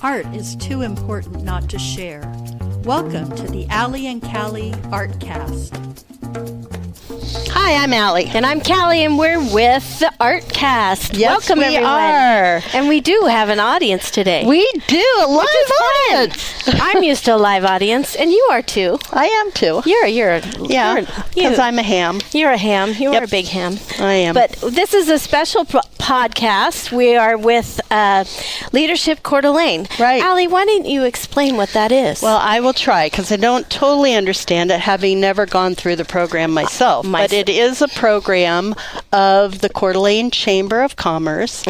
Art is too important not to share. Welcome to the Allie and Callie Artcast. Hi, I'm Allie. And I'm Callie, and we're with the Artcast. Yes, Welcome, we everyone. are. And we do have an audience today. We do, a live audience. I'm used to a live audience, and you are too. I am too. You're because I'm a ham. You're a ham. You Yep. are a big ham. I am. But this is a special podcast. We are with Leadership Coeur d'Alene. Right. Allie, why didn't you explain what that is? Well, I will try because I don't totally understand it, having never gone through the program myself. But it is a program of the Coeur d'Alene Chamber of Commerce,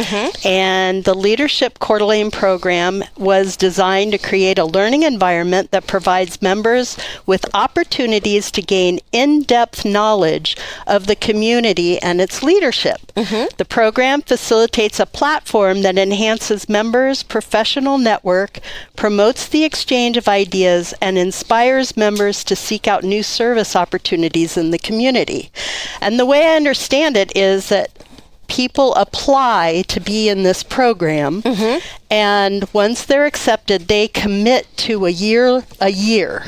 and the Leadership Coeur d'Alene program was designed to create a learning environment that provides members with opportunities to gain in-depth knowledge of the community and its leadership. The program facilitates a platform that enhances members' professional network, promotes the exchange of ideas, and inspires members to seek out new service opportunities in the community. And the way I understand it is that people apply to be in this program, and once they're accepted, they commit to a year.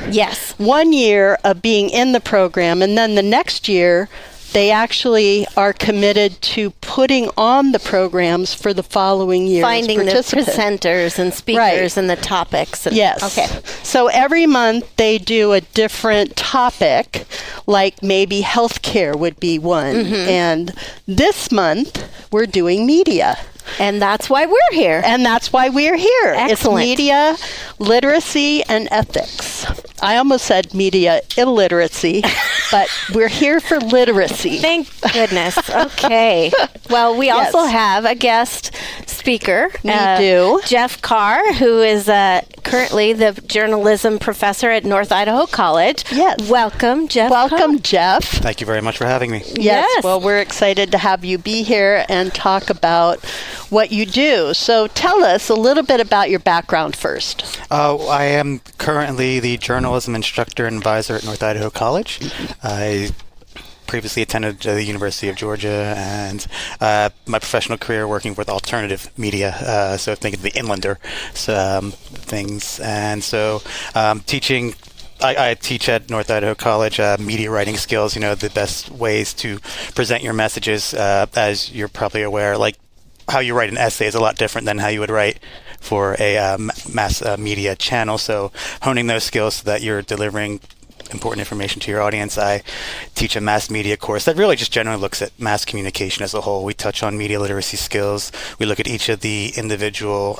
Yes. 1 year of being in the program, and then the next year, they actually are committed to putting on the programs for the following year's Finding the presenters and speakers and the topics. Yes. Okay. So every month they do a different topic, like maybe healthcare would be one. And this month we're doing media. And that's why we're here. It's Excellent. media, literacy, and ethics. I almost said media illiteracy, but we're here for literacy. Thank goodness. Okay. Well, we also have a guest speaker. We do. Geoff Carr, who is currently the journalism professor at North Idaho College. Yes. Welcome, Geoff. Welcome, Geoff. Thank you very much for having me. Yes. Well, we're excited to have you be here and talk about what you do. So tell us a little bit about your background first. I am currently the journalism instructor and advisor at North Idaho College. I previously attended the University of Georgia, and my professional career working with alternative media, so think of the Inlander things. And so teaching, I teach at North Idaho College media writing skills, the best ways to present your messages, as you're probably aware, like how you write an essay is a lot different than how you would write for a mass media channel. So honing those skills so that you're delivering important information to your audience. I teach a mass media course that really just generally looks at mass communication as a whole. We touch on media literacy skills. We look at each of the individual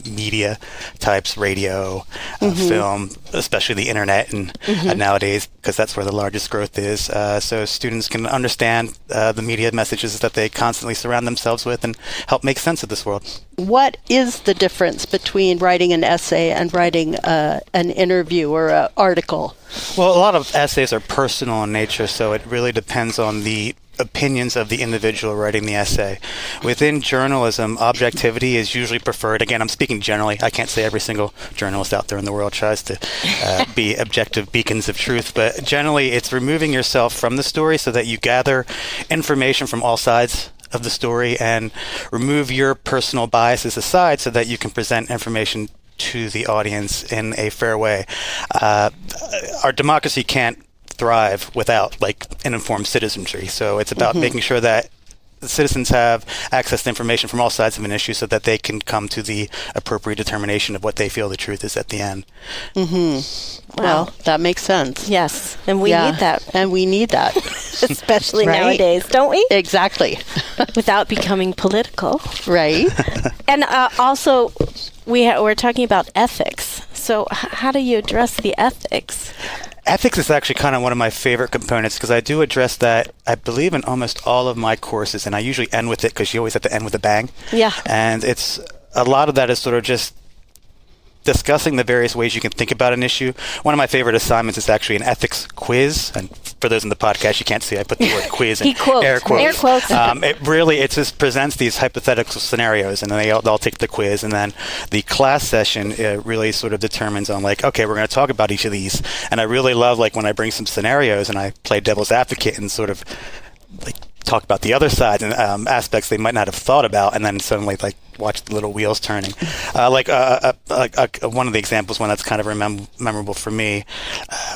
media types, radio, film, especially the internet and nowadays, because that's where the largest growth is. So students can understand the media messages that they constantly surround themselves with and help make sense of this world. What is the difference between writing an essay and writing an interview or an article? Well, a lot of essays are personal in nature, so it really depends on the opinions of the individual writing the essay. Within journalism, objectivity is usually preferred. Again, I'm speaking generally. I can't say every single journalist out there in the world tries to be objective beacons of truth, but generally it's removing yourself from the story so that you gather information from all sides of the story and remove your personal biases aside so that you can present information to the audience in a fair way. Our democracy can't thrive without an informed citizenry. So it's about making sure that the citizens have access to information from all sides of an issue so that they can come to the appropriate determination of what they feel the truth is at the end. Well, that makes sense. Yes. And we need that. And we need that. Especially nowadays, don't we? Exactly. Without becoming political. Right. And also, we're talking about ethics. So how do you address the ethics? Ethics is actually kind of one of my favorite components because I do address that, I believe, in almost all of my courses, and I usually end with it because you always have to end with a bang. Yeah. And it's a lot of that is sort of just discussing the various ways you can think about an issue. One of my favorite assignments is actually an ethics quiz. And for those in the podcast, you can't see, I put the word quiz in air quotes. Air quotes. It just presents these hypothetical scenarios, and then they all take the quiz. And then the class session really sort of determines on okay, we're going to talk about each of these. And I really love when I bring some scenarios and I play devil's advocate and sort of talk about the other sides and aspects they might not have thought about, and then suddenly like watch the little wheels turning. One of the examples, one that's kind of memorable for me,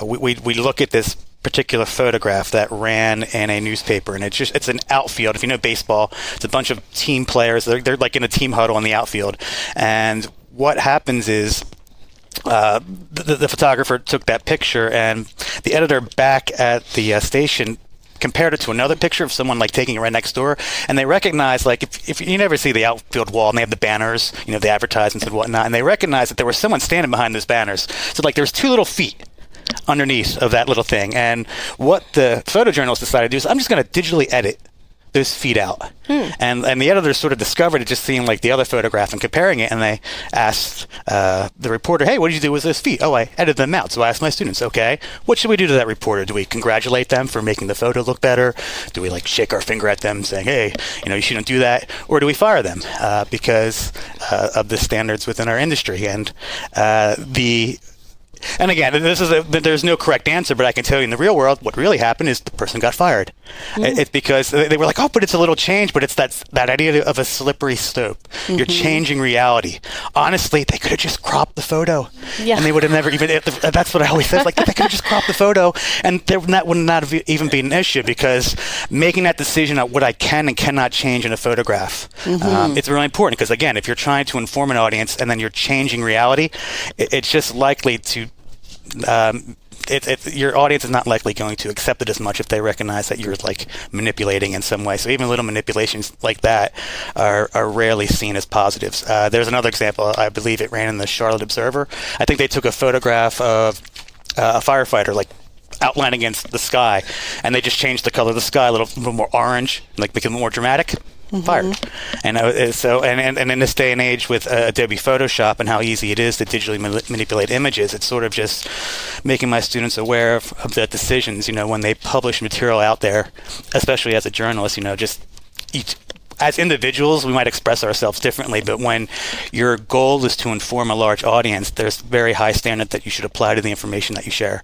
we look at this particular photograph that ran in a newspaper, and it's an outfield. If you know baseball, it's a bunch of team players. They're like in a team huddle on the outfield, and what happens is the photographer took that picture, and the editor back at the station compared it to another picture of someone like taking it right next door, and they recognize, like, if you never see the outfield wall and they have the banners, the advertisements and whatnot, and they recognize that there was someone standing behind those banners. So like there's 2 little feet underneath of that little thing, and what the photojournalist decided to do is, I'm just going to digitally edit those feet out. And the editors sort of discovered it just seeing like the other photograph and comparing it, and they asked the reporter, hey, what did you do with those feet? Oh, I edited them out. So I asked my students, okay, what should we do to that reporter? Do we congratulate them for making the photo look better? Do we like shake our finger at them saying, hey, you shouldn't do that? Or do we fire them because of the standards within our industry? And again, there's no correct answer, but I can tell you in the real world, what really happened is the person got fired. It's because they were like, oh, but it's a little change, but it's that idea of a slippery slope. You're changing reality. Honestly, they could have just cropped the photo, and they would have never even. That's what I always say. Like, they could have just cropped the photo, and that would not have even been an issue, because making that decision on what I can and cannot change in a photograph, it's really important. Because again, if you're trying to inform an audience and then you're changing reality, it's just likely to your audience is not likely going to accept it as much if they recognize that you're like manipulating in some way. So even little manipulations like that are rarely seen as positives. There's another example. I believe it ran in the Charlotte Observer. I think they took a photograph of a firefighter like outlined against the sky, and they just changed the color of the sky a little more orange, like make it more dramatic. Fired. And so in this day and age with Adobe Photoshop and how easy it is to digitally manipulate images, it's sort of just making my students aware of the decisions, when they publish material out there, especially as a journalist, just as individuals, we might express ourselves differently, but when your goal is to inform a large audience, there's very high standard that you should apply to the information that you share.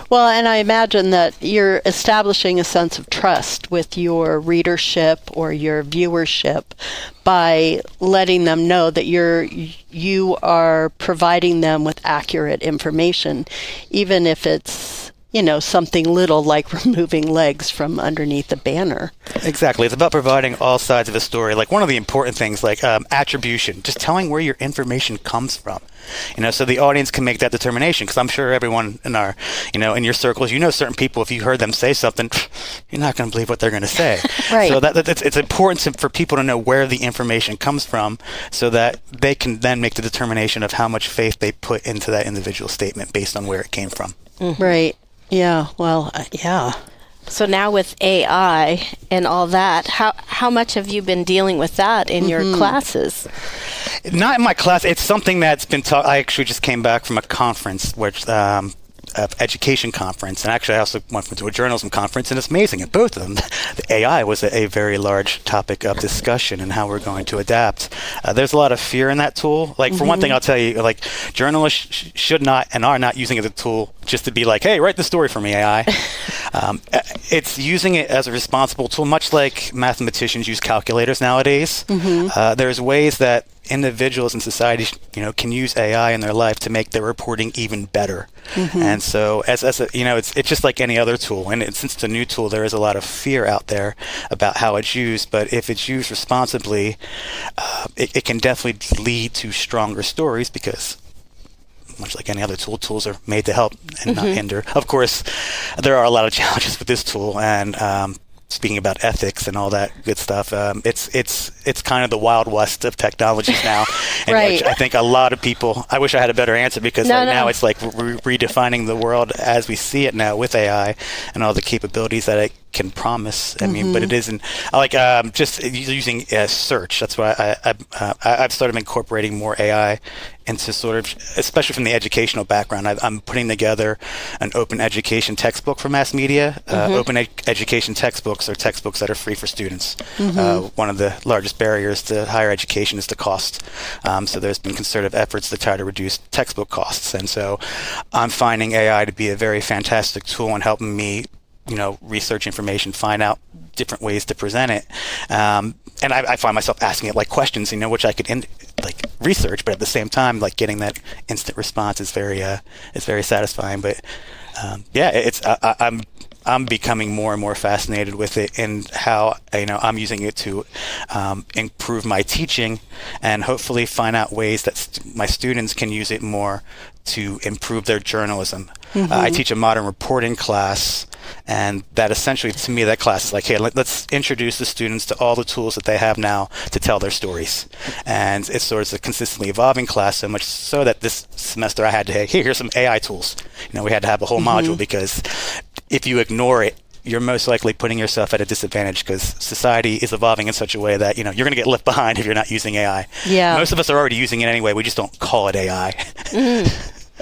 Well, and I imagine that you're establishing a sense of trust with your readership or your viewership by letting them know that you are providing them with accurate information, even if it's something little like removing legs from underneath a banner. Exactly. It's about providing all sides of a story. Like one of the important things, like attribution, just telling where your information comes from. So the audience can make that determination, because I'm sure everyone in our, in your circles, certain people, if you heard them say something, you're not going to believe what they're going to say. Right. So it's important for people to know where the information comes from, so that they can then make the determination of how much faith they put into that individual statement based on where it came from. Right. Yeah. Well, yeah. So now with AI and all that, how much have you been dealing with that in your classes? Not in my class. It's something that's been taught. I actually just came back from a conference, education conference, and actually I also went to a journalism conference, and it's amazing. At both of them, the AI was a very large topic of discussion and how we're going to adapt. There's a lot of fear in that tool. Like, for one thing, I'll tell you, like, journalists should not and are not using it as a tool just to be like, hey, write the story for me, AI. It's using it as a responsible tool, much like mathematicians use calculators nowadays. There's ways that individuals in society, can use AI in their life to make their reporting even better. And so, as a, it's just like any other tool. And since it's a new tool, there is a lot of fear out there about how it's used. But if it's used responsibly, it can definitely lead to stronger stories, because much like any other tool, tools are made to help and not hinder. Of course, there are a lot of challenges with this tool, and speaking about ethics and all that good stuff, it's kind of the Wild West of technologies now. And Right. I think a lot of people, I wish I had a better answer, because now it's like redefining the world as we see it now with AI and all the capabilities that it can promise. I mean, but it isn't like just using search. That's why I've started incorporating more AI into sort of, especially from the educational background. I'm putting together an open education textbook for mass media. Open education textbooks are textbooks that are free for students. One of the largest barriers to higher education is the cost. So there's been concerted efforts to try to reduce textbook costs. And so I'm finding AI to be a very fantastic tool in helping me research information, find out different ways to present it. And I find myself asking it like questions, which I could research, but at the same time, like getting that instant response is very satisfying. But I'm becoming more and more fascinated with it, and how I'm using it to improve my teaching, and hopefully find out ways that my students can use it more to improve their journalism. I teach a modern reporting class, and that essentially, to me, that class is like, hey, let's introduce the students to all the tools that they have now to tell their stories. And it's sort of a consistently evolving class, so much so that this semester I had to, hey, here's some AI tools. We had to have a whole module, because if you ignore it, you're most likely putting yourself at a disadvantage, because society is evolving in such a way that, you're going to get left behind if you're not using AI. Yeah. Most of us are already using it anyway. We just don't call it AI.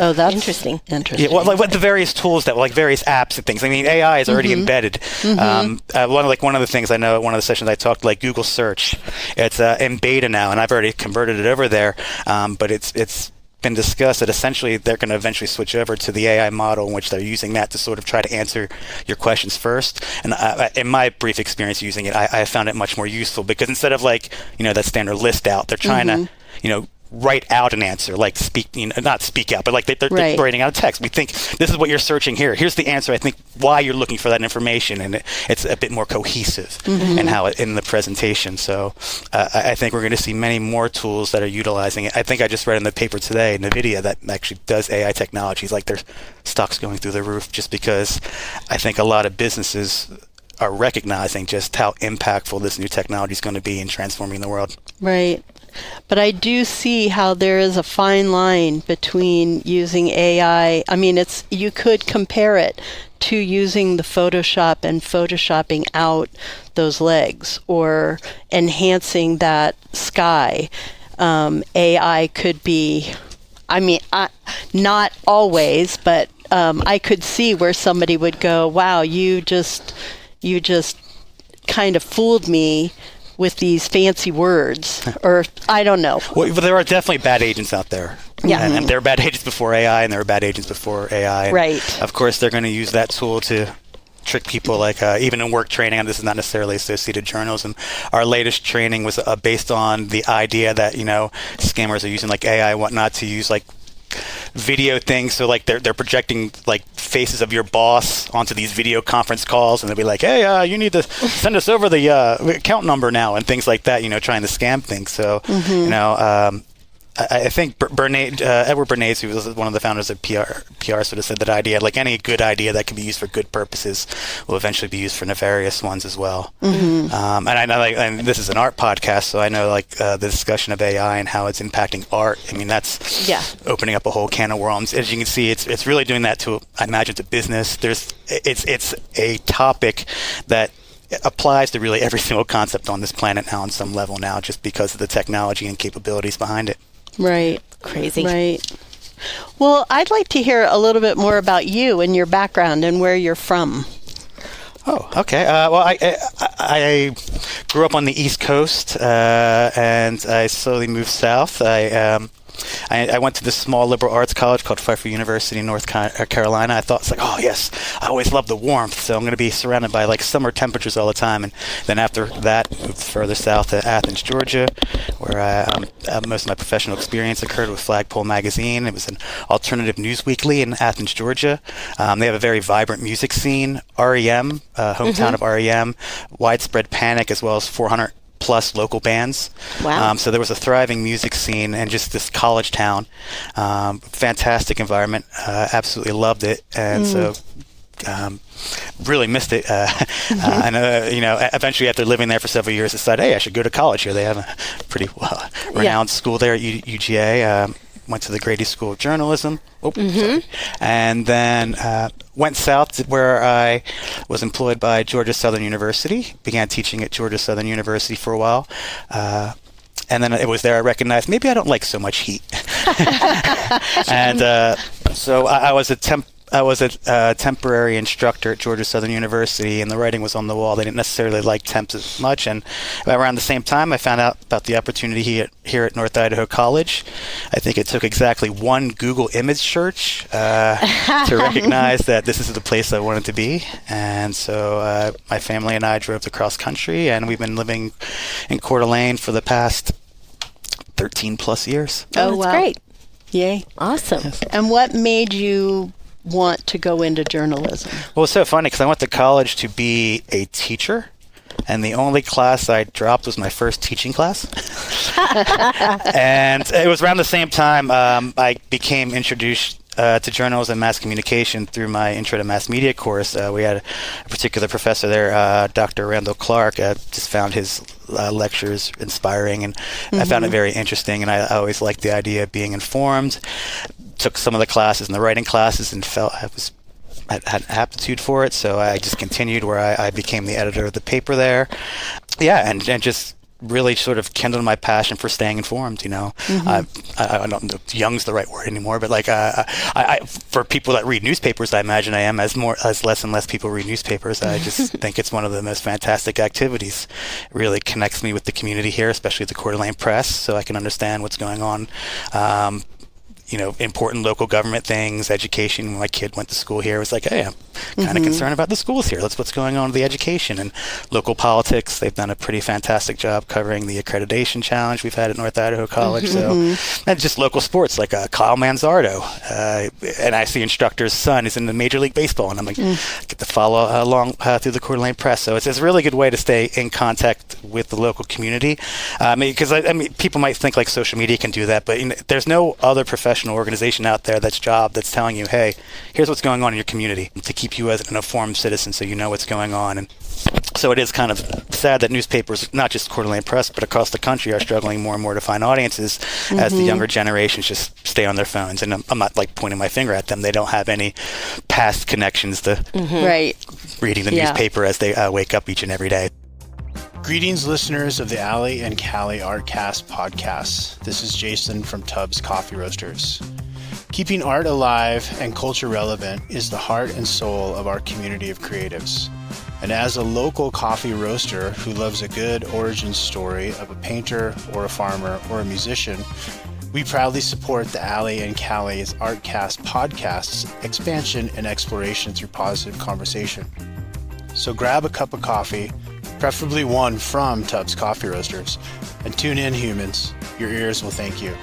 Oh, that's interesting. Interesting. Yeah, well, like the various tools that, like various apps and things. I mean, AI is already embedded. One of the things I know at one of the sessions I talked, like Google Search, it's in beta now, and I've already converted it over there. But it's been discussed that essentially they're going to eventually switch over to the AI model, in which they're using that to sort of try to answer your questions first. And in my brief experience using it, I found it much more useful, because instead of that standard list out, they're trying to write out an answer, like not speak out, but like they're writing out a text. We think this is what you're searching here. Here's the answer. I think why you're looking for that information, and it's a bit more cohesive in how in the presentation. So I think we're going to see many more tools that are utilizing it. I think I just read in the paper today, NVIDIA, that actually does AI technologies, like their stock's going through the roof, just because I think a lot of businesses are recognizing just how impactful this new technology is going to be in transforming the world. Right. But I do see how there is a fine line between using AI. I mean, you could compare it to using the Photoshop and photoshopping out those legs, or enhancing that sky. AI could be, not always, but I could see where somebody would go, wow, you just kind of fooled me with these fancy words, or I don't know. Well, there are definitely bad agents out there. Yeah. And there were bad agents before AI, and there were bad agents before AI. And right. Of course, they're going to use that tool to trick people, like even in work training, and this is not necessarily associated journalism. Our latest training was based on the idea that, scammers are using like AI and whatnot to use like video things, so like they're projecting like faces of your boss onto these video conference calls, and they'll be like, hey, you need to send us over the account number now, and things like that, trying to scam things. So I think Edward Bernays, who was one of the founders of PR, sort of said that idea, like any good idea that can be used for good purposes will eventually be used for nefarious ones as well. And I know, and this is an art podcast, so I know the discussion of AI and how it's impacting art. I mean, that's opening up a whole can of worms. As you can see, it's really doing that to, I imagine, to business. It's a topic that applies to really every single concept on this planet now on some level now, just because of the technology and capabilities behind it. Right. Crazy. Right. Well, I'd like to hear a little bit more about you and your background and where you're from. Oh, okay. Well, I grew up on the East Coast, and I slowly moved south. I went to this small liberal arts college called Pfeiffer University in North Carolina. I thought, it's like, oh, yes, I always love the warmth, so I'm going to be surrounded by like summer temperatures all the time. And then after that, moved further south to Athens, Georgia, where most of my professional experience occurred with Flagpole Magazine. It was an alternative news weekly in Athens, Georgia. They have a very vibrant music scene. REM, hometown of REM, Widespread Panic, as well as 400 plus local bands. Wow. So there was a thriving music scene and just this college town. Fantastic environment. Absolutely loved it. And so really missed it. And eventually after living there for several years, decided, hey, I should go to college here. They have a pretty renowned school there at UGA. Went to the Grady School of Journalism. And then went south to where I was employed by Georgia Southern University. Began teaching at Georgia Southern University for a while. And then it was there I recognized maybe I don't like so much heat. And so I was a temp I was a temporary instructor at Georgia Southern University, and the writing was on the wall. They didn't necessarily like temps as much, and around the same time, I found out about the opportunity here at North Idaho College. I think it took exactly one Google image search to recognize that this is the place I wanted to be, and so my family and I drove to cross country, and we've been living in Coeur d'Alene for the past 13 plus years. Oh, that's great. Yay. Awesome. Yes. And what made you want to go into journalism? Well, it's so funny because I went to college to be a teacher, and the only class I dropped was my first teaching class. And it was around the same time I became introduced to journalism and mass communication through my Intro to Mass Media course. We had a particular professor there, Dr. Randall Clark, just found his lectures inspiring, and I found it very interesting, and I always liked the idea of being informed. Took some of the classes and the writing classes and felt I had aptitude for it, so I just continued where I became the editor of the paper there. Yeah, and just really sort of kindled my passion for staying informed. I don't know if young's the right word anymore, but like I for people that read newspapers, I imagine I am as less and less people read newspapers. I just think it's one of the most fantastic activities. It really connects me with the community here, especially the Coeur d'Alene press, so I can understand what's going on. Important local government things, education. When my kid went to school here, it was like, hey, I'm kind of concerned about the schools here. That's what's going on with the education and local politics. They've done a pretty fantastic job covering the accreditation challenge we've had at North Idaho College. So, and just local sports like Kyle Manzardo, and I see instructor's son is in the Major League Baseball, and I'm like, get to follow along through the Coeur d'Alene press. So it's a really good way to stay in contact with the local community. Because people might think like social media can do that, but there's no other professional organization out there that's telling you, hey, here's what's going on in your community, to keep you as an informed citizen so you know what's going on. And so it is kind of sad that newspapers, not just Coeur d'Alene Press, but across the country, are struggling more and more to find audiences as the younger generations just stay on their phones. And I'm not like pointing my finger at them. They don't have any past connections to reading the newspaper as they wake up each and every day. Greetings, listeners of the Allie and Callie Artcast podcasts. This is Jason from Tubbs Coffee Roasters. Keeping art alive and culture relevant is the heart and soul of our community of creatives. And as a local coffee roaster who loves a good origin story of a painter or a farmer or a musician, we proudly support the Allie and Callie's Artcast podcast's expansion and exploration through positive conversation. So grab a cup of coffee, preferably one from Tubbs Coffee Roasters, and tune in, humans. Your ears will thank you.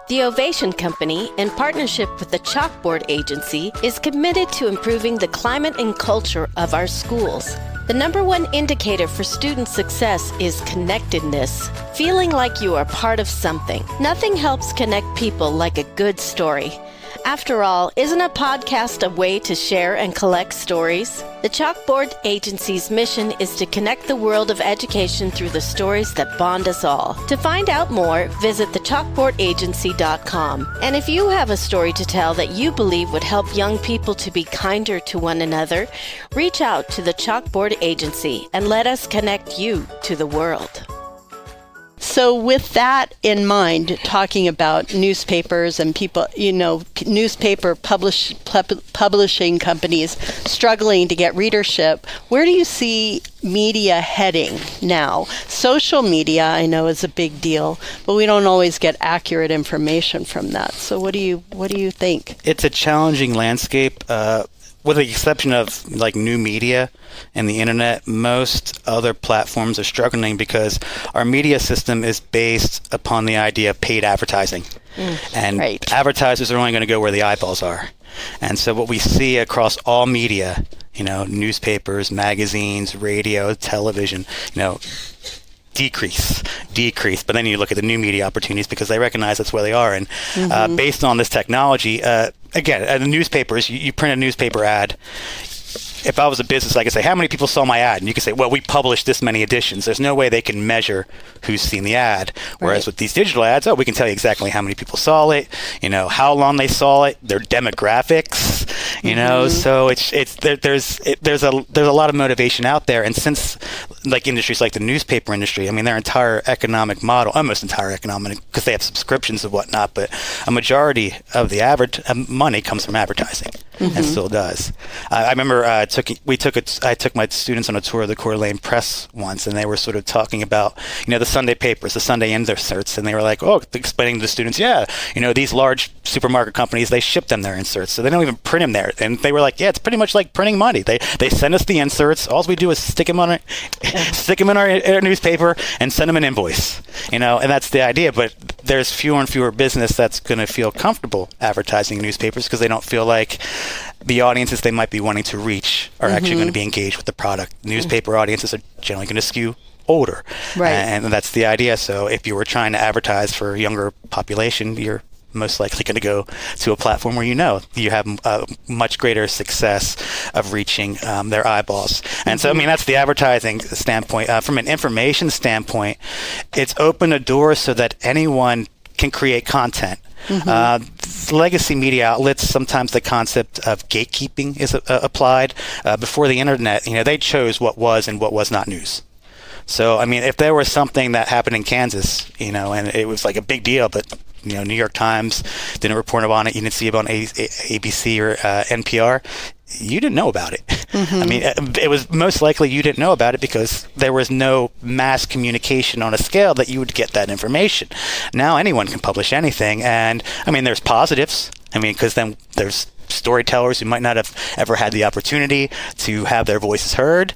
The Ovation Company, in partnership with the Chalkboard Agency, is committed to improving the climate and culture of our schools. The number one indicator for student success is connectedness, feeling like you are part of something. Nothing helps connect people like a good story. After all, isn't a podcast a way to share and collect stories? The Chalkboard Agency's mission is to connect the world of education through the stories that bond us all. To find out more, visit thechalkboardagency.com. And if you have a story to tell that you believe would help young people to be kinder to one another, reach out to the Chalkboard Agency and let us connect you to the world. So with that in mind, talking about newspapers and people, newspaper publishing companies struggling to get readership, where do you see media heading now? Social media, I know, is a big deal, but we don't always get accurate information from that. So what do you think? It's a challenging landscape. With the exception of like new media and the internet, most other platforms are struggling because our media system is based upon the idea of paid advertising. And advertisers are only going to go where the eyeballs are. And so what we see across all media, newspapers, magazines, radio, television, decrease. But then you look at the new media opportunities because they recognize that's where they are. And based on this technology, again, the newspapers, you print a newspaper ad. If I was a business, I could say, how many people saw my ad? And you could say, well, we published this many editions. There's no way they can measure who's seen the ad. Whereas with these digital ads, we can tell you exactly how many people saw it, how long they saw it, their demographics. So there's a lot of motivation out there, and since like industries like the newspaper industry, I mean, their entire economic model, almost entire economic, because they have subscriptions and whatnot, but a majority of the money comes from advertising, and still does. I remember I took my students on a tour of the Coeur d'Alene Press once, and they were sort of talking about the Sunday papers, the Sunday inserts, and they were like, explaining to the students, these large supermarket companies, they ship them their inserts, so they don't even print them there. And they were like, it's pretty much like printing money. They send us the inserts. All we do is stick them in our newspaper and send them an invoice. And that's the idea. But there's fewer and fewer business that's going to feel comfortable advertising newspapers because they don't feel like the audiences they might be wanting to reach are actually going to be engaged with the product. Newspaper audiences are generally going to skew older, right? And that's the idea. So if you were trying to advertise for a younger population, you're most likely going to go to a platform where you have a much greater success of reaching their eyeballs. And so, I mean, that's the advertising standpoint. From an information standpoint, it's opened a door so that anyone can create content. Legacy media outlets, sometimes the concept of gatekeeping is applied. Before the internet, they chose what was and what was not news. So, I mean, if there was something that happened in Kansas, and it was like a big deal, but New York Times didn't report on it, you didn't see it on ABC or NPR, you didn't know about it. I mean, it was most likely you didn't know about it because there was no mass communication on a scale that you would get that information. Now anyone can publish anything, and I mean, there's positives. I mean, because then there's storytellers who might not have ever had the opportunity to have their voices heard.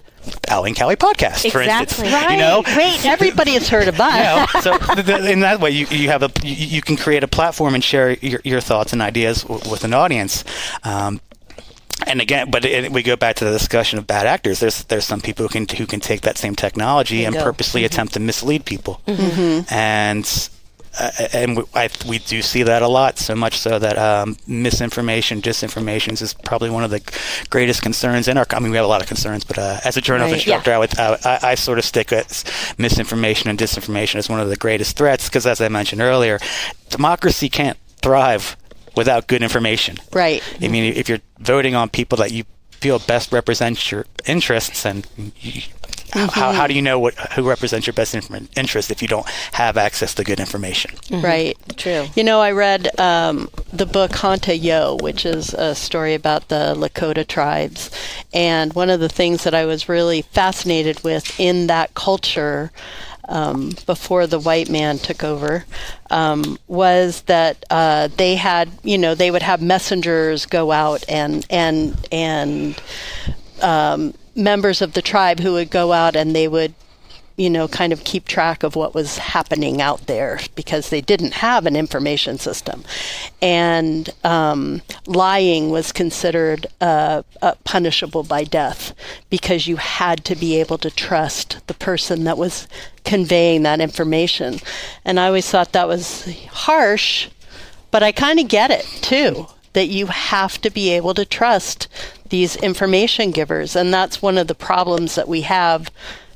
Allie and Callie podcast, for instance. Right. Great. Everybody has heard of us. So in that way, you can create a platform and share your thoughts and ideas with an audience. And again, we go back to the discussion of bad actors. There's some people who can take that same technology and purposely attempt to mislead people, and we do see that a lot, so much so that misinformation, disinformation is probably one of the greatest concerns in our. I mean, we have a lot of concerns, but as a journal instructor, I sort of stick at misinformation and disinformation as one of the greatest threats because, as I mentioned earlier, democracy can't thrive without good information. Right. I mean, if you're voting on people that you feel best represents your interests, and how do you know who represents your best interest if you don't have access to good information? Right. True. I read the book Hanta Yo, which is a story about the Lakota tribes. And one of the things that I was really fascinated with in that culture before the white man took over was that they had, they would have messengers go out and members of the tribe who would go out and they would, kind of keep track of what was happening out there because they didn't have an information system. And lying was considered punishable by death because you had to be able to trust the person that was conveying that information. And I always thought that was harsh, but I kind of get it too, that you have to be able to trust these information givers. And that's one of the problems that we have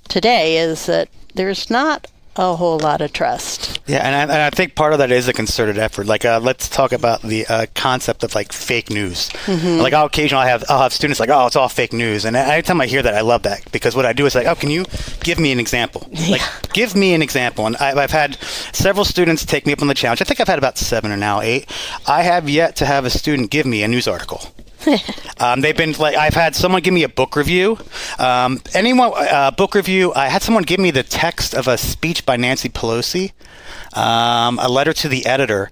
today, is that there's not a whole lot of trust. Yeah, and I think part of that is a concerted effort. Like, let's talk about the concept of like fake news. Like, occasionally I'll have students like, it's all fake news, and every time I hear that, I love that, because what I do is like, can you give me an example? Like, give me an example. And I've had several students take me up on the challenge. I think I've had about 7 or now 8. I have yet to have a student give me a news article. They've been like, I've had someone give me a book review. Book review. I had someone give me the text of a speech by Nancy Pelosi, a letter to the editor.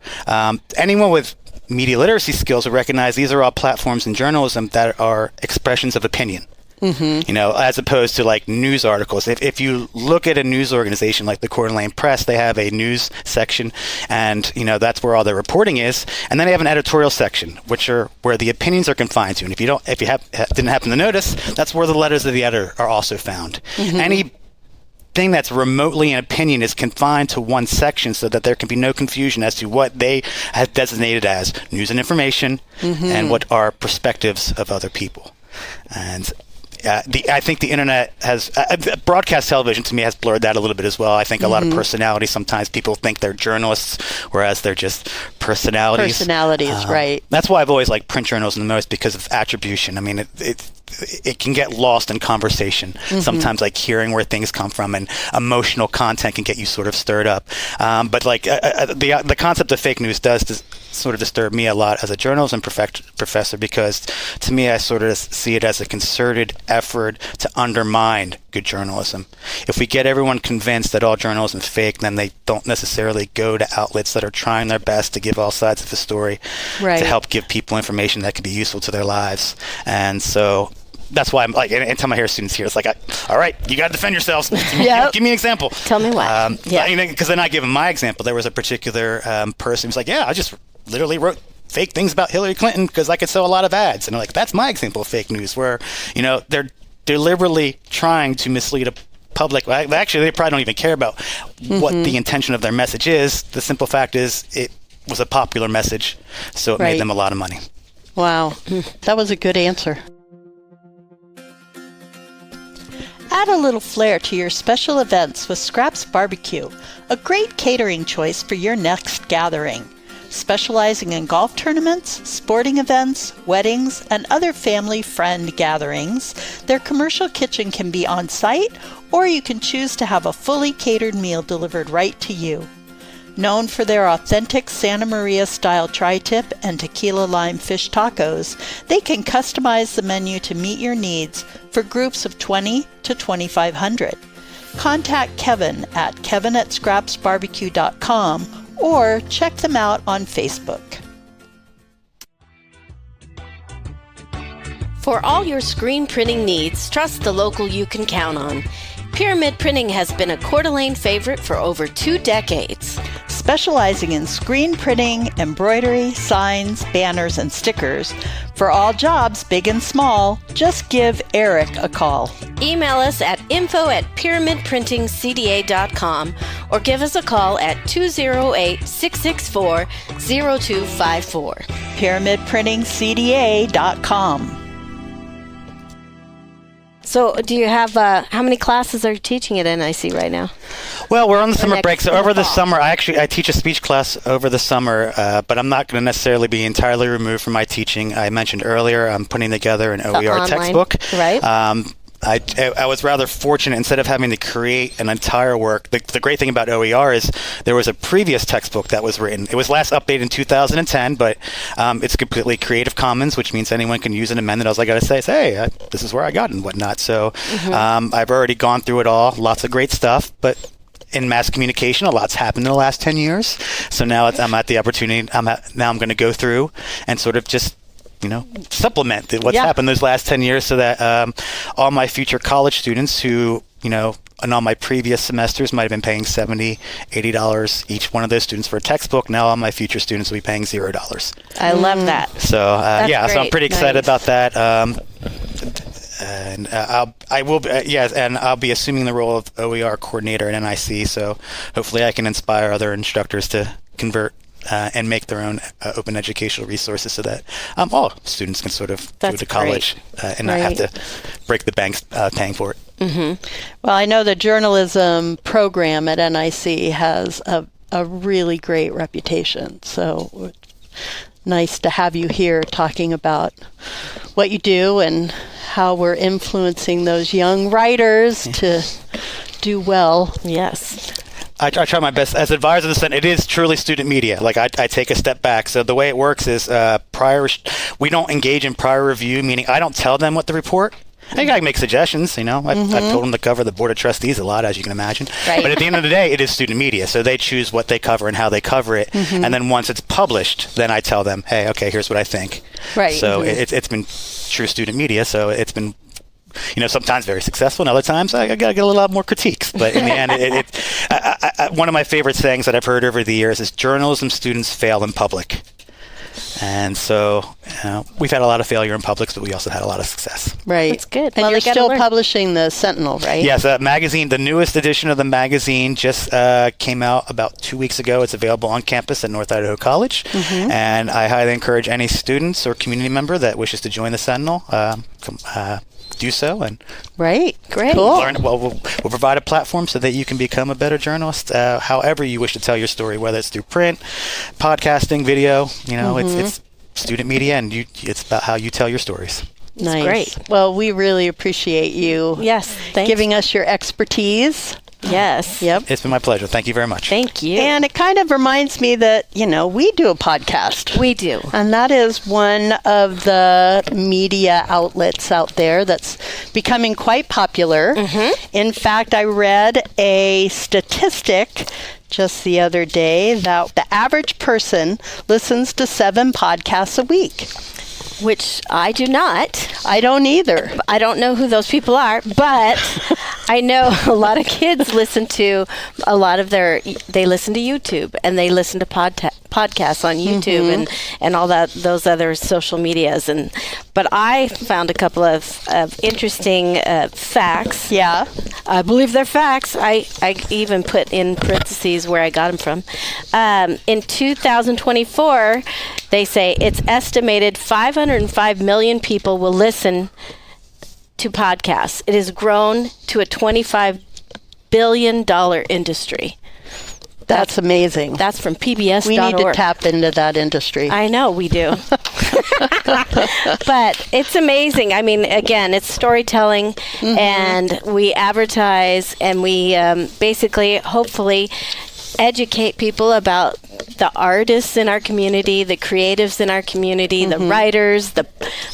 Anyone with media literacy skills will recognize these are all platforms in journalism that are expressions of opinion. As opposed to like news articles. If you look at a news organization like the Coeur d'Alene Press, they have a news section, and that's where all their reporting is, and then they have an editorial section, which are where the opinions are confined to. And if you didn't happen to notice, that's where the letters of the editor are also found. Anything that's remotely an opinion is confined to one section, so that there can be no confusion as to what they have designated as news and information and what are perspectives of other people. And I think the internet has broadcast television to me has blurred that a little bit as well. I think a lot of personality. Sometimes people think they're journalists, whereas they're just personalities. Right. That's why I've always liked print journalism the most, because of attribution. I mean, it can get lost in conversation. Sometimes, like hearing where things come from, and emotional content can get you sort of stirred up. But like the concept of fake news does sort of disturb me a lot as a journalism professor, because to me, I sort of see it as a concerted effort to undermine good journalism. If we get everyone convinced that all journalism is fake, then they don't necessarily go to outlets that are trying their best to give all sides of the story, to help give people information that can be useful to their lives. And so that's why I'm like, anytime I hear students here, it's like, all right, you got to defend yourselves. Give me an example. Tell me why. Because then I give them my example. There was a particular person who's like, yeah, I just literally wrote fake things about Hillary Clinton because I could sell a lot of ads. And I'm like, that's my example of fake news, where, they're deliberately trying to mislead a public. Actually, they probably don't even care about what the intention of their message is. The simple fact is it was a popular message, so it made them a lot of money. Wow. That was a good answer. Add a little flair to your special events with Scraps Barbecue, a great catering choice for your next gathering. Specializing in golf tournaments, sporting events, weddings, and other family-friend gatherings, their commercial kitchen can be on site, or you can choose to have a fully catered meal delivered right to you. Known for their authentic Santa Maria-style tri-tip and tequila lime fish tacos, they can customize the menu to meet your needs for groups of 20 to 2,500. Contact Kevin at kevin@scrapsbarbecue.com or check them out on Facebook. For all your screen printing needs, trust the local you can count on. Pyramid Printing has been a Coeur d'Alene favorite for over 2 decades. Specializing in screen printing, embroidery, signs, banners, and stickers. For all jobs, big and small, just give Eric a call. Email us at info@pyramidprintingcda.com or give us a call at 208-664-0254. pyramidprintingcda.com. So do you have, how many classes are you teaching at NIC right now? Well, we're on the summer next break, so over the summer, I teach a speech class over the summer, but I'm not going to necessarily be entirely removed from my teaching. I mentioned earlier, I'm putting together an OER online textbook. Right. I was rather fortunate, instead of having to create an entire work. The great thing about OER is there was a previous textbook that was written. It was last updated in 2010, but it's completely Creative Commons, which means anyone can use and amend it. All I got to say is, hey, this is where I got it and whatnot. So I've already gone through it all. Lots of great stuff, but in mass communication, a lot's happened in the last 10 years. So now I'm at the opportunity. Now I'm going to go through and sort of just supplement what's happened those last 10 years, so that all my future college students who, in all my previous semesters might have been paying $70, $80 each one of those students for a textbook. Now all my future students will be paying $0. I love that. So, so I'm pretty excited about that. And I'll be assuming the role of OER coordinator at NIC, so hopefully I can inspire other instructors to convert and make their own open educational resources, so that all students can sort of go to college and not have to break the bank paying for it. Well, I know the journalism program at NIC has a really great reputation, so nice to have you here talking about what you do and how we're influencing those young writers to do well. Yes. I try my best. As advisor of the Senate, it is truly student media. Like, I take a step back. So the way it works is we don't engage in prior review, meaning I don't tell them what to report. I think I can make suggestions, I've told them to cover the Board of Trustees a lot, as you can imagine. Right. But at the end of the day, it is student media. So they choose what they cover and how they cover it. And then once it's published, then I tell them, hey, okay, here's what I think. Right. So it's been true student media. So it's been, sometimes very successful, and other times I got to get a lot more critiques. But in the end, one of my favorite sayings that I've heard over the years is journalism students fail in public. And so we've had a lot of failure in publics, but we also had a lot of success. Right. That's good. And Well, you're they gotta still learn. publishing the Sentinel, right? Yes, magazine, the newest edition of the magazine just came out about 2 weeks ago. It's available on campus at North Idaho College. And I highly encourage any students or community member that wishes to join the Sentinel do so and Great. Cool. learn. Well, we'll provide a platform so that you can become a better journalist, however you wish to tell your story, whether it's through print, podcasting, video. It's student media, and it's about how you tell your stories. Nice. great. Well, we really appreciate you Yes. Thanks. giving us your expertise. Yes. Yep. It's been my pleasure. Thank you very much. Thank you. And it kind of reminds me that, we do a podcast. we do. And that is one of the media outlets out there that's becoming quite popular. In fact, I read a statistic just the other day that the average person listens to 7 podcasts a week. Which I do not. I don't either. I don't know who those people are, but I know a lot of kids listen to they listen to YouTube, and they listen to podcasts on YouTube and all those other social medias. But I found a couple of interesting facts. Yeah. I believe they're facts. I even put in parentheses where I got them from. In 2024, they say it's estimated 505 million people will listen to podcasts. It has grown to a $25 billion industry. That's amazing. That's from PBS.org. We need to tap into that industry. I know we do. But it's amazing. I mean, again, it's storytelling, and we advertise, and we basically, hopefully, educate people about the artists in our community, the creatives in our community, the writers, the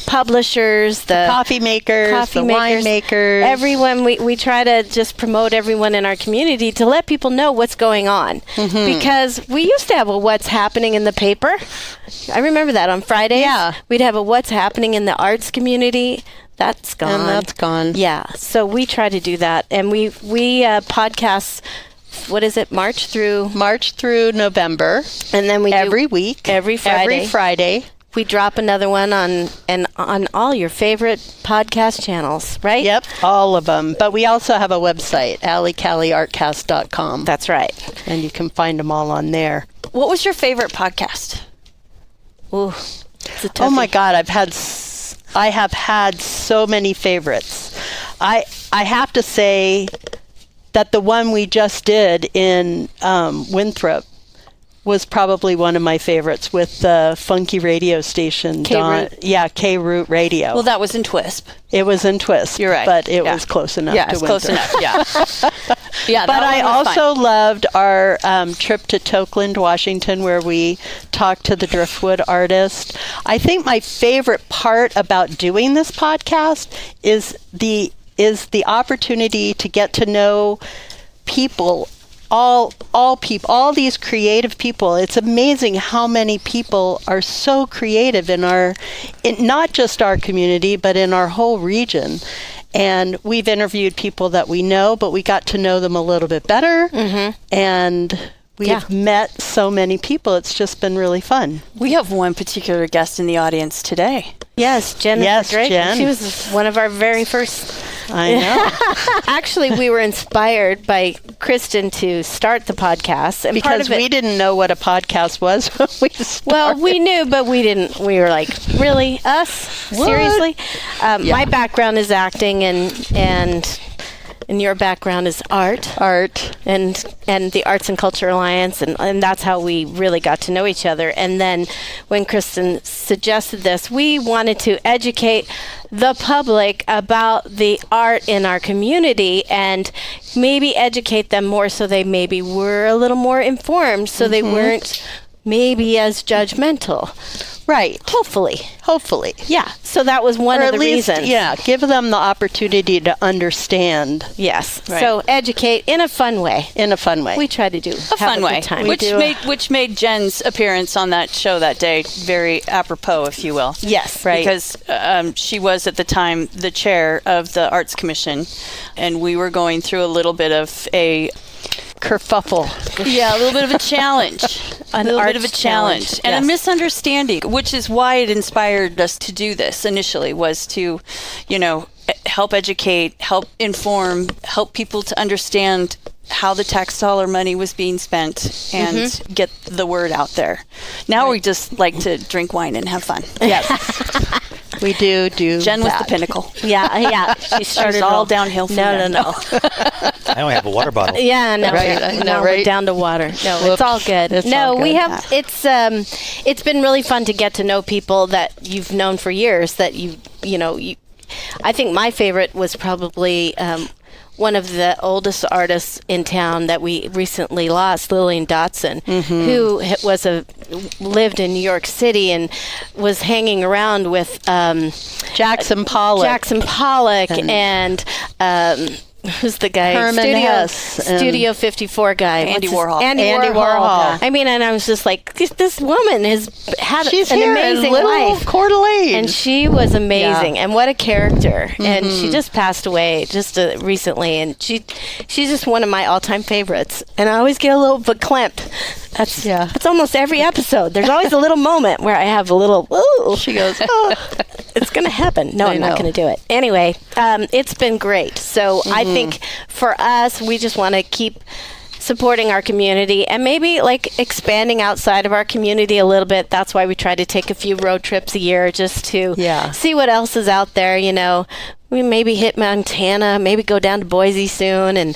publishers, the coffee makers, the wine makers. Everyone, we try to just promote everyone in our community to let people know what's going on. Because we used to have a what's happening in the paper. I remember that on Fridays. Yeah. We'd have a what's happening in the arts community. That's gone. And that's gone. Yeah. So we try to do that. And we podcast, what is it, March through November. And then we every do week. every Friday. Every Friday. We drop another one on all your favorite podcast channels, right? Yep, all of them. But we also have a website, alleycalleyartcast.com. That's right. And you can find them all on there. What was your favorite podcast? Ooh, it's a toughie. Oh my God, I have had so many favorites. I have to say that the one we just did in Winthrop was probably one of my favorites, with the funky radio station. K-Root? K-Root Radio. Well, that was in TWISP. It was in TWISP. You're right. But it Yeah. was close enough Yeah, to it's Winthrop. close enough. Yeah. Yeah. But that I one was also fine. loved our trip to Tokeland, Washington, where we talked to the driftwood artist. I think my favorite part about doing this podcast is the opportunity to get to know people, all people, all these creative people. It's amazing how many people are so creative in not just our community, but in our whole region. And we've interviewed people that we know, but we got to know them a little bit better. And we've met so many people. It's just been really fun. We have one particular guest in the audience today. Yes, Jen. Yes, Drake. Jen. She was one of our very first. I know. Actually, we were inspired by Kristen to start the podcast, and part Because of it, we didn't know what a podcast was when we started. well, we knew, but we didn't. We were like, really, us? Seriously? My background is acting, and your background is art. And the Arts and Culture Alliance, and that's how we really got to know each other. And then when Kristen suggested this, we wanted to educate the public about the art in our community and maybe educate them more so they maybe were a little more informed, so they weren't maybe as judgmental. Right. Hopefully. Yeah. So that was one Or of at the least, reasons. yeah, give them the opportunity to understand Yes. Right. So educate in a fun way. in a fun way. We try to do A have fun a way. good time. Which made Jen's appearance on that show that day very apropos, if you will. Yes. Right. Because she was at the time the chair of the Arts Commission, and we were going through a little bit of a Kerfuffle. a little bit of a challenge. A little bit of a arts challenge. challenge, And yes. a misunderstanding, which is why it inspired us to do this initially, was to, help educate, help inform, help people to understand how the tax dollar money was being spent and get the word out there. Now we just like to drink wine and have fun. Yes. We do Jen was that. the pinnacle. Yeah. She started all downhill from there. No. I only have a water bottle. Yeah, no, Right, I know, now right? we're down to water. No, Whoops. it's all good. It's no, all good. we have. It's been really fun to get to know people that you've known for years. That you. I think my favorite was probably one of the oldest artists in town that we recently lost, Lillian Dotson, who lived in New York City and was hanging around with Jackson Pollock. And who's the guy? Herman Hesse Studio 54 guy. Andy What's his- Warhol. Andy Andy Warhol. Warhol. I mean, and I was just like, this woman has had She's an here amazing in Little life. Coeur d'Alene. And she was amazing, Yeah. and what a character! And she just passed away just recently, and she's just one of my all-time favorites. And I always get a little verklempt. That's almost every episode. There's always a little moment where I have a little. Ooh. She goes, oh. It's going to happen. No, I'm not going to do it. Anyway, it's been great. So I think for us, we just want to keep supporting our community and maybe like expanding outside of our community a little bit. That's why we try to take a few road trips a year just to see what else is out there, We maybe hit Montana, maybe go down to Boise soon, and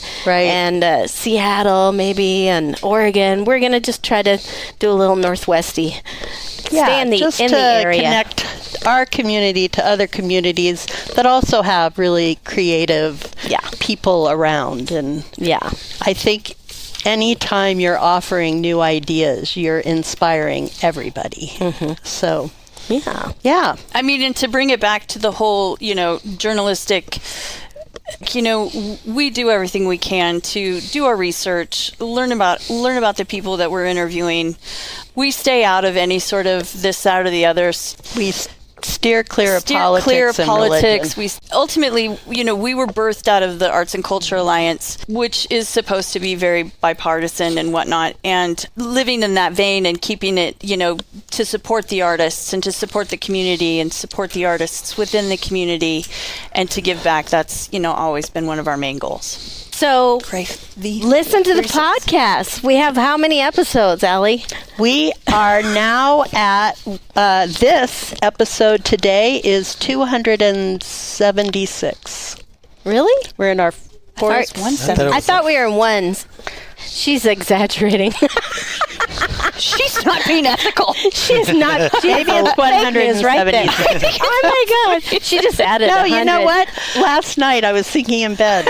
Seattle, maybe, and Oregon. We're gonna just try to do a little Northwesty. Stay in the area. Connect our community to other communities that also have really creative people around, and I think anytime you're offering new ideas, you're inspiring everybody. So. Yeah. I mean, and to bring it back to the whole, journalistic, we do everything we can to do our research, learn about the people that we're interviewing. We stay out of any sort of this, that, or the other. We steer clear of politics and religion. We ultimately, we were birthed out of the Arts and Culture Alliance, which is supposed to be very bipartisan and whatnot, and living in that vein and keeping it, to support the artists and to support the community and support the artists within the community and to give back. That's, always been one of our main goals. So listen to the podcast. We have how many episodes, Allie? We are now at, this episode today is 276. Really? We're in our fourth. I thought we were in ones. She's exaggerating. She's not being ethical. She's not. Maybe it's 176. Right there. Oh my God! She just added. No, 100. you know what? Last night I was thinking in bed.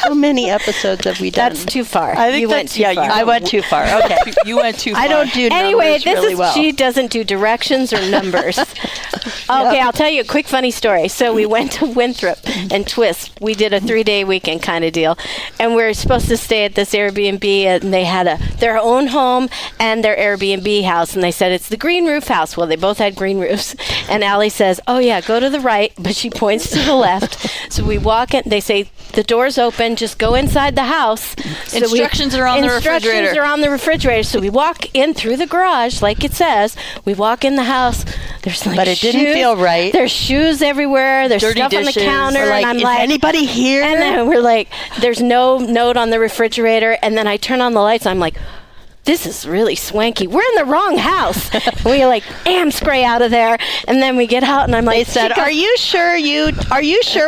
How many episodes have we done? That's too far. I think you went too far. I went too far. Okay, you went too far. I don't do anyway, numbers really well. She doesn't do directions or numbers. Okay, I'll tell you a quick funny story. So we went to Winthrop and Twist. We did a 3-day weekend kind of deal, and we were supposed to stay at this Airbnb, and they had their own home and their Airbnb house, and they said it's the green roof house. Well, they both had green roofs, and Allie says, "Oh yeah, go to the right," but she points to the left. So we walk in. They say the door's open. Just go inside the house. So Instructions are on the refrigerator. Instructions are on the refrigerator. So we walk in through the garage, like it says. We walk in the house. There's but it didn't feel right. There's shoes everywhere. There's dirty stuff dishes. on the counter. We're like, and I'm is like, anybody here? and then we're like, there's no note on the refrigerator. And then I turn on the lights. I'm like, this is really swanky. We're in the wrong house. We like spray out of there, and then we get out, and I'm like, they said, "Are you sure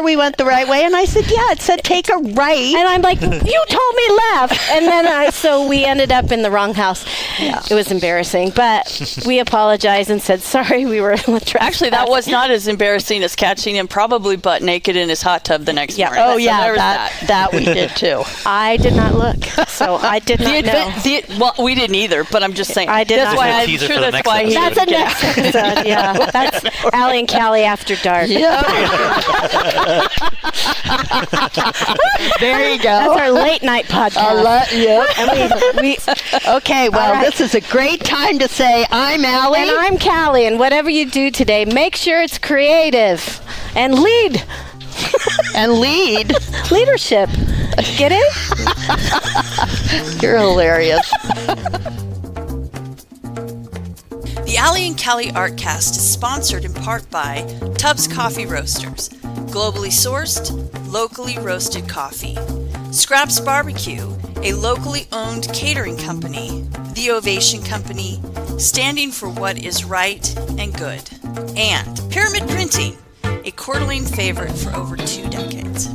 we went the right way?" And I said, "Yeah." It said, "Take a right." And I'm like, "You told me left." And then so we ended up in the wrong house. Yeah. It was embarrassing, but we apologized and said sorry. We were actually that was not as embarrassing as catching him probably butt naked in his hot tub the next morning. Oh yeah, that we did too. I did not look, so I did not know. Well, we didn't either, but I'm just saying. I did that's not. why That's I'm sure that's why he. That's a next episode. Yeah, that's Allie and Callie after dark. Yeah. There you go. That's our late night podcast. And we okay. Well, right. This is a great time to say I'm Allie and I'm Callie, and whatever you do today, make sure it's creative and lead. And leadership. Get it? You're hilarious. The Allie and Callie Artcast is sponsored in part by Tubbs Coffee Roasters, globally sourced, locally roasted coffee. Scraps Barbecue, a locally owned catering company. The Ovation Company, standing for what is right and good. And Pyramid Printing, a Coeur d'Alene favorite for over 2 decades.